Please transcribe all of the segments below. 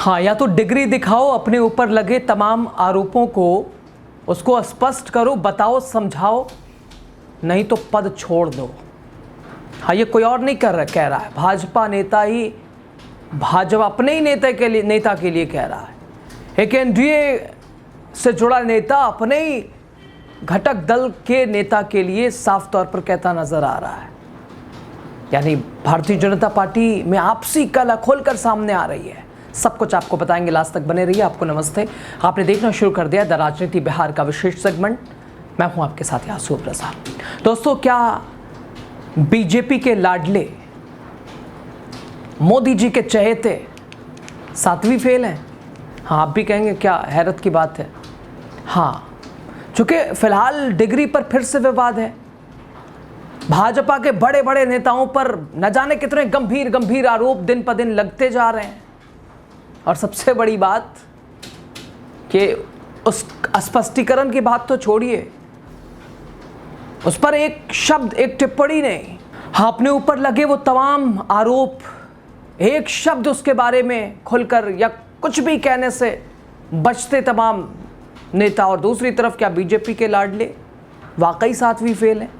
हाँ, या तो डिग्री दिखाओ अपने ऊपर लगे तमाम आरोपों को, उसको स्पष्ट करो, बताओ, समझाओ, नहीं तो पद छोड़ दो। हाँ, ये कोई और नहीं कह रहा है, भाजपा नेता ही भाजपा अपने ही नेता के लिए कह रहा है। एक एनडीए से जुड़ा नेता अपने ही घटक दल के नेता के लिए साफ तौर पर कहता नजर आ रहा है। यानी भारतीय जनता पार्टी में आपसी कलह खोलकर सामने आ रही है। सब कुछ आपको बताएंगे, लास्ट तक बने रहिए। आपको नमस्ते, आपने देखना शुरू कर दिया द राजनीति बिहार का विशेष सेगमेंट। मैं हूं आपके साथ यासूर प्रसाद। दोस्तों, क्या बीजेपी के लाडले मोदी जी के चहेते 7वीं फेल हैं? हाँ, आप भी कहेंगे क्या हैरत की बात है। हाँ, चूंकि फिलहाल डिग्री पर फिर से विवाद है। भाजपा के बड़े बड़े नेताओं पर न जाने कितने गंभीर आरोप दिन पर दिन लगते जा रहे हैं। और सबसे बड़ी बात कि उस स्पष्टीकरण की बात तो छोड़िए, उस पर एक शब्द, एक टिप्पणी नहीं। हाँ, अपने ऊपर लगे वो तमाम आरोप, एक शब्द उसके बारे में खुलकर या कुछ भी कहने से बचते तमाम नेता। और दूसरी तरफ क्या बीजेपी के लाडले वाकई 7वीं फेल हैं?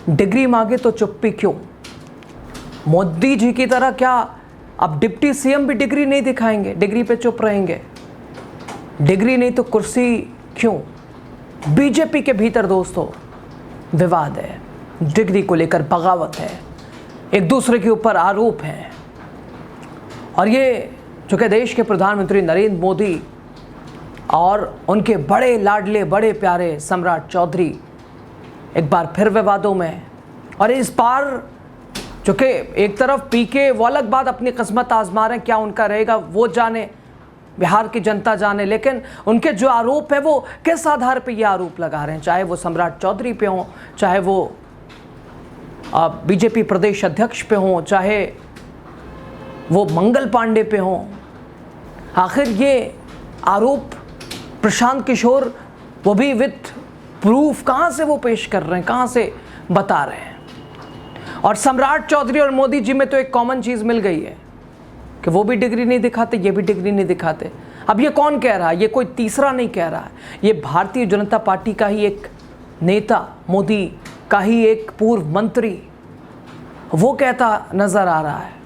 डिग्री मांगे तो चुप्पी क्यों? मोदी जी की तरह क्या अब डिप्टी सीएम भी डिग्री नहीं दिखाएंगे, डिग्री पे चुप रहेंगे? डिग्री नहीं तो कुर्सी क्यों? बीजेपी के भीतर दोस्तों विवाद है, डिग्री को लेकर बगावत है, एक दूसरे के ऊपर आरोप हैं। और ये चूंकि देश के प्रधानमंत्री नरेंद्र मोदी और उनके बड़े लाडले, बड़े प्यारे सम्राट चौधरी एक बार फिर विवादों में। और इस बार चूंकि एक तरफ पीके वो अलग बात अपनी किस्मत आजमा रहे हैं, क्या उनका रहेगा वो जाने, बिहार की जनता जाने। लेकिन उनके जो आरोप है वो किस आधार पे ये आरोप लगा रहे हैं, चाहे वो सम्राट चौधरी पे हों, चाहे वो बीजेपी प्रदेश अध्यक्ष पे हों, चाहे वो मंगल पांडे पे हों। आखिर ये आरोप प्रशांत किशोर वो भी विथ प्रूफ कहाँ से वो पेश कर रहे हैं, कहाँ से बता रहे हैं? और सम्राट चौधरी और मोदी जी में तो एक कॉमन चीज़ मिल गई है कि वो भी डिग्री नहीं दिखाते, ये भी डिग्री नहीं दिखाते। अब ये कौन कह रहा है? ये कोई तीसरा नहीं कह रहा है, ये भारतीय जनता पार्टी का ही एक नेता, मोदी का ही एक पूर्व मंत्री वो कहता नजर आ रहा है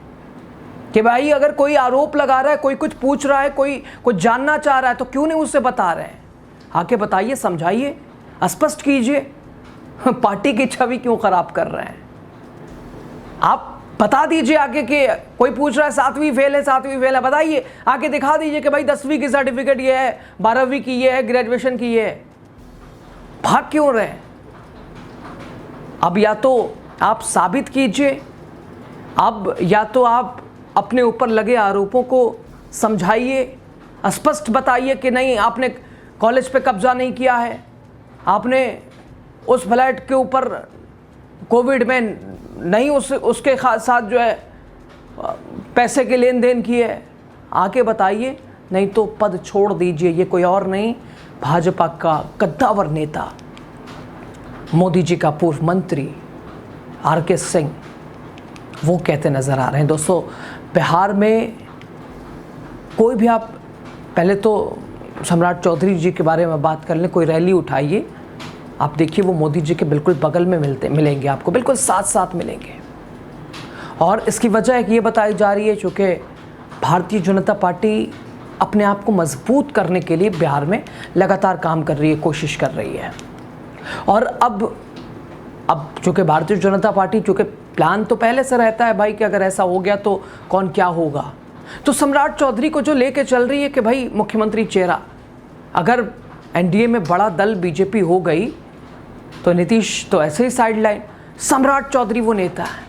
कि भाई अगर कोई आरोप लगा रहा है, कोई कुछ पूछ रहा है, कोई कुछ जानना चाह रहा है तो क्यों नहीं उससे बता रहे हैं? आके बताइए, समझाइए, स्पष्ट कीजिए। पार्टी की छवि क्यों खराब कर रहे हैं? आप बता दीजिए आके कि कोई पूछ रहा है 7वीं फेल है, 7वीं फेल है, बताइए, आके दिखा दीजिए कि भाई 10वीं की सर्टिफिकेट ये है, 12वीं की ये है, ग्रेजुएशन की ये है। भाग क्यों रहे? अब या तो आप साबित कीजिए, अब या तो आप अपने ऊपर लगे आरोपों को समझाइए, स्पष्ट बताइए कि नहीं, आपने कॉलेज पे कब्जा नहीं किया है, आपने उस फ्लैट के ऊपर कोविड में नहीं उसके साथ जो है पैसे के लेन देन किए है, आके बताइए, नहीं तो पद छोड़ दीजिए। ये कोई और नहीं, भाजपा का कद्दावर नेता, मोदी जी का पूर्व मंत्री आर.के. सिंह वो कहते नज़र आ रहे हैं। दोस्तों, बिहार में कोई भी आप पहले तो सम्राट चौधरी जी के बारे में बात कर लें, कोई रैली उठाइए, आप देखिए वो मोदी जी के बिल्कुल बगल में मिलेंगे, आपको बिल्कुल साथ साथ मिलेंगे। और इसकी वजह ये बताई जा रही है चूँकि भारतीय जनता पार्टी अपने आप को मजबूत करने के लिए बिहार में लगातार काम कर रही है, कोशिश कर रही है। और अब चूँकि भारतीय जनता पार्टी, चूँकि प्लान तो पहले से रहता है भाई कि अगर ऐसा हो गया तो कौन क्या होगा, तो सम्राट चौधरी को जो लेके चल रही है कि भाई मुख्यमंत्री चेहरा, अगर एनडीए में बड़ा दल बीजेपी हो गई तो नीतीश तो ऐसे ही साइडलाइन, सम्राट चौधरी वो नेता है।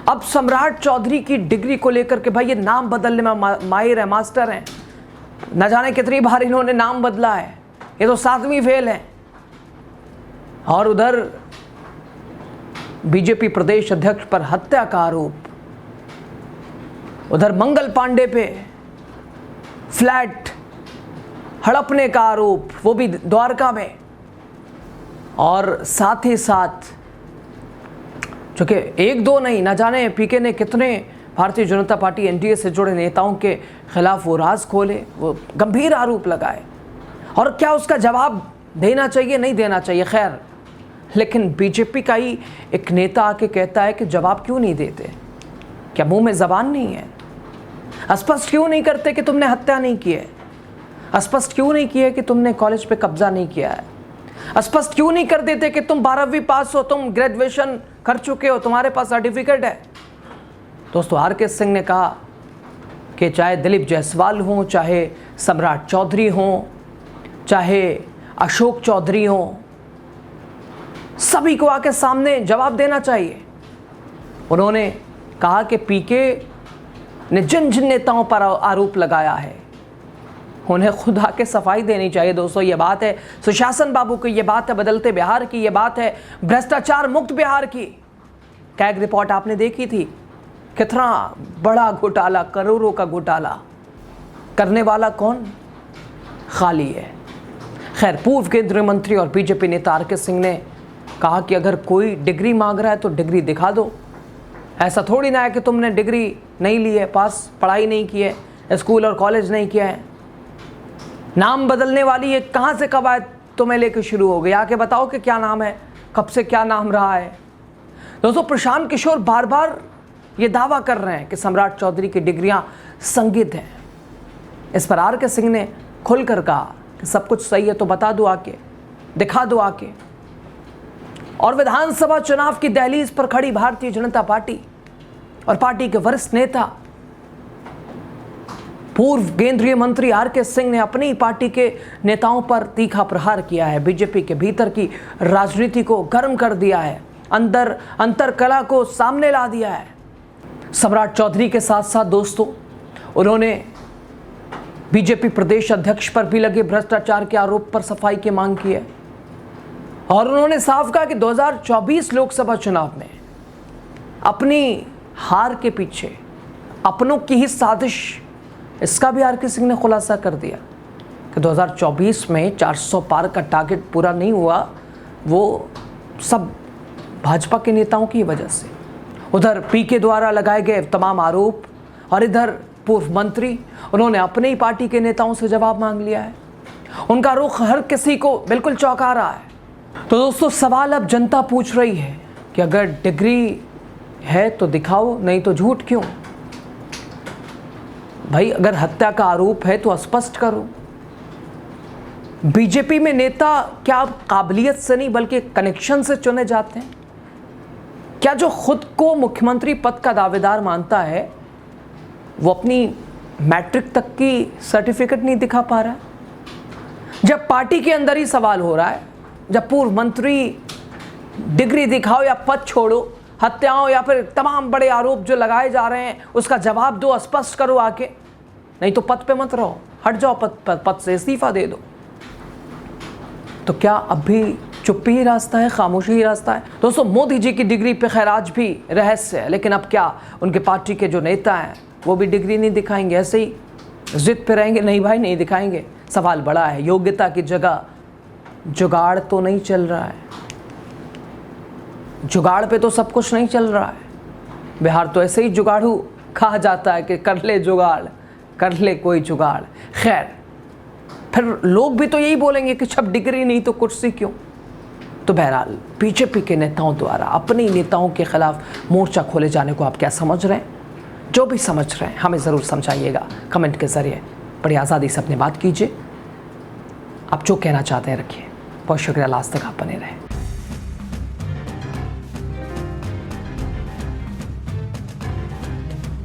अब सम्राट चौधरी की डिग्री को लेकर के भाई ये नाम बदलने में माहिर है, मास्टर हैं, न जाने कितनी बार इन्होंने नाम बदला है, ये तो 7वीं फेल है। और उधर बीजेपी प्रदेश अध्यक्ष पर हत्या का आरोप, उधर मंगल पांडे पे फ्लैट हड़पने का आरोप, वो भी द्वारका में। और साथ ही साथ चूंकि एक दो नहीं, ना जाने पीके ने कितने भारतीय जनता पार्टी एनडीए से जुड़े नेताओं के खिलाफ वो राज खोले, वो गंभीर आरोप लगाए, और क्या उसका जवाब देना चाहिए नहीं देना चाहिए, खैर, लेकिन बीजेपी का ही एक नेता आके कहता है कि जवाब क्यों नहीं देते, क्या मुंह में जबान नहीं है? स्पष्ट क्यों नहीं करते कि तुमने हत्या नहीं की है? स्पष्ट क्यों नहीं किया कि तुमने कॉलेज पे कब्जा नहीं किया है? स्पष्ट क्यों नहीं कर देते कि तुम 12वीं पास हो, तुम ग्रेजुएशन कर चुके हो, तुम्हारे पास सर्टिफिकेट है? दोस्तों, आर.के. सिंह ने कहा कि चाहे दिलीप जायसवाल हो, चाहे सम्राट चौधरी हो, चाहे अशोक चौधरी हो, सभी को आके सामने जवाब देना चाहिए। उन्होंने कहा कि पीके ने जिन जिन नेताओं पर आरोप लगाया है उन्हें खुद आके सफाई देनी चाहिए। दोस्तों, ये बात है सुशासन बाबू की, ये बात है बदलते बिहार की, ये बात है भ्रष्टाचार मुक्त बिहार की। कैग रिपोर्ट आपने देखी थी, कितना बड़ा घोटाला, करोड़ों का घोटाला करने वाला कौन? खाली है। खैर, पूर्व केंद्रीय मंत्री और बीजेपी नेता आर.के. सिंह ने कहा कि अगर कोई डिग्री मांग रहा है तो डिग्री दिखा दो। ऐसा थोड़ी ना है कि तुमने डिग्री नहीं ली है, पास पढ़ाई नहीं की है, स्कूल और कॉलेज नहीं किया है। नाम बदलने वाली ये कहाँ से कवायद तुम्हें लेकर शुरू हो गई? आके बताओ कि क्या नाम है, कब से क्या नाम रहा है। दोस्तों, प्रशांत किशोर बार बार ये दावा कर रहे हैं कि सम्राट चौधरी की डिग्रियां संदिग्ध हैं। इस पर आर.के. सिंह ने खुलकर कहा कि सब कुछ सही है तो बता दो आके, दिखा दो आके। और विधानसभा चुनाव की दहलीज पर खड़ी भारतीय जनता पार्टी और पार्टी के वरिष्ठ नेता पूर्व केंद्रीय मंत्री आर.के. सिंह ने अपनी पार्टी के नेताओं पर तीखा प्रहार किया है। बीजेपी के भीतर की राजनीति को गर्म कर दिया है, अंतर कला को सामने ला दिया है। सम्राट चौधरी के साथ साथ दोस्तों, उन्होंने बीजेपी प्रदेश अध्यक्ष पर भी लगे भ्रष्टाचार के आरोप पर सफाई की मांग की है, और उन्होंने साफ कहा कि 2024 लोकसभा चुनाव में अपनी हार के पीछे अपनों की ही साजिश, इसका भी आर.के. सिंह ने खुलासा कर दिया कि 2024 में 400 पार का टारगेट पूरा नहीं हुआ, वो सब भाजपा के नेताओं की वजह से। उधर पीके द्वारा लगाए गए तमाम आरोप, और इधर पूर्व मंत्री, उन्होंने अपने ही पार्टी के नेताओं से जवाब मांग लिया है। उनका रुख हर किसी को बिल्कुल चौंका रहा है। तो दोस्तों, सवाल अब जनता पूछ रही है कि अगर डिग्री है तो दिखाओ, नहीं तो झूठ क्यों? भाई, अगर हत्या का आरोप है तो स्पष्ट करो। बीजेपी में नेता क्या अब काबिलियत से नहीं बल्कि कनेक्शन से चुने जाते हैं? क्या जो खुद को मुख्यमंत्री पद का दावेदार मानता है वो अपनी मैट्रिक तक की सर्टिफिकेट नहीं दिखा पा रहा है? जब पार्टी के अंदर ही सवाल हो रहा है, जब पूर्व मंत्री डिग्री दिखाओ या पद छोड़ो, हत्याओं या फिर तमाम बड़े आरोप जो लगाए जा रहे हैं उसका जवाब दो, स्पष्ट करो आके, नहीं तो पद पे मत रहो, हट जाओ पद से इस्तीफा दे दो। तो क्या अब भी चुप्पी ही रास्ता है, खामोशी ही रास्ता है? दोस्तों, मोदी जी की डिग्री पे खैर आज भी रहस्य है, लेकिन अब क्या उनके पार्टी के जो नेता हैं वो भी डिग्री नहीं दिखाएंगे? ऐसे ही जिद पे रहेंगे? नहीं भाई, नहीं दिखाएंगे। सवाल बड़ा है, योग्यता की जगह जुगाड़ तो नहीं चल रहा है। जुगाड़ पे तो सब कुछ नहीं चल रहा है। बिहार तो ऐसे ही जुगाड़ू कहा जाता है कि कर ले जुगाड़, कर ले कोई जुगाड़। खैर, फिर लोग भी तो यही बोलेंगे कि जब डिग्री नहीं तो कुर्सी क्यों? तो बहरहाल, बीजेपी के नेताओं द्वारा अपने नेताओं के खिलाफ मोर्चा खोले जाने को आप क्या समझ रहे हैं? जो भी समझ रहे हैं हमें ज़रूर समझाइएगा कमेंट के ज़रिए। बड़ी आज़ादी से अपनी बात कीजिए, आप जो कहना चाहते हैं रखिए। बहुत शुक्रिया, लास्ट तक आप बने रहें।